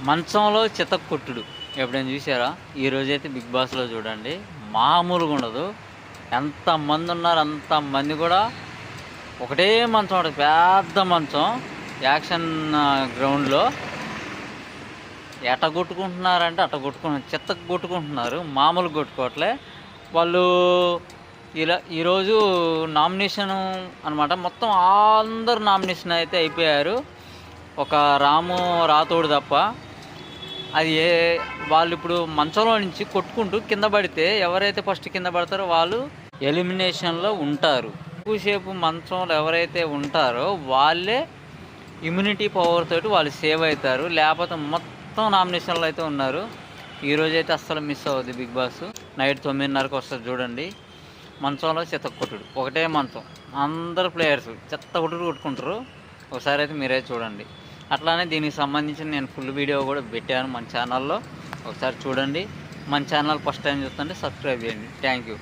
మంచంలో చితక్కొట్టుడు ఎప్పుడైనా చూసారా? ఈరోజైతే బిగ్ బాస్లో చూడండి, మామూలుగా ఉండదు. ఎంతమంది ఉన్నారు అంతమంది కూడా ఒకటే మంచం ఉంటుంది, పెద్ద మంచం. యాక్షన్ గ్రౌండ్లో ఎట కొట్టుకుంటున్నారంటే అట్ట కొట్టుకుంటున్నారు, చిత్తకు కొట్టుకుంటున్నారు, మామూలు కొట్టుకోవట్లే వాళ్ళు. ఇలా ఈరోజు నామినేషన్ అనమాట, మొత్తం అందరు నామినేషన్ అయితే అయిపోయారు, ఒక రాము రాతోడు తప్ప. అది వాళ్ళు ఇప్పుడు మంచంలో నుంచి కొట్టుకుంటూ కింద పడితే ఎవరైతే ఫస్ట్ కింద పడతారో వాళ్ళు ఎలిమినేషన్లో ఉంటారు. ఎక్కువసేపు మంచంలో ఎవరైతే ఉంటారో వాళ్ళే ఇమ్యూనిటీ పవర్ తోటి వాళ్ళు సేవ్ అవుతారు, లేకపోతే మొత్తం నామినేషన్లో అయితే ఉన్నారు. ఈరోజైతే అస్సలు మిస్ అవుద్ది బిగ్ బాస్. నైట్ 9:30కి వస్తుంది చూడండి. మంచంలో చెత్త కొట్టుడు, ఒకటే మంచం, అందరు ప్లేయర్స్ చెత్త కొట్టుడు కొట్టుకుంటారు. ఒకసారి అయితే మీరే చూడండి. అట్లానే దీనికి సంబంధించి నేను ఫుల్ వీడియో కూడా పెట్టాను మన ఛానల్లో, ఒకసారి చూడండి. మన ఛానల్ ఫస్ట్ టైం చూస్తుంటే సబ్స్క్రైబ్ చేయండి. Thank you.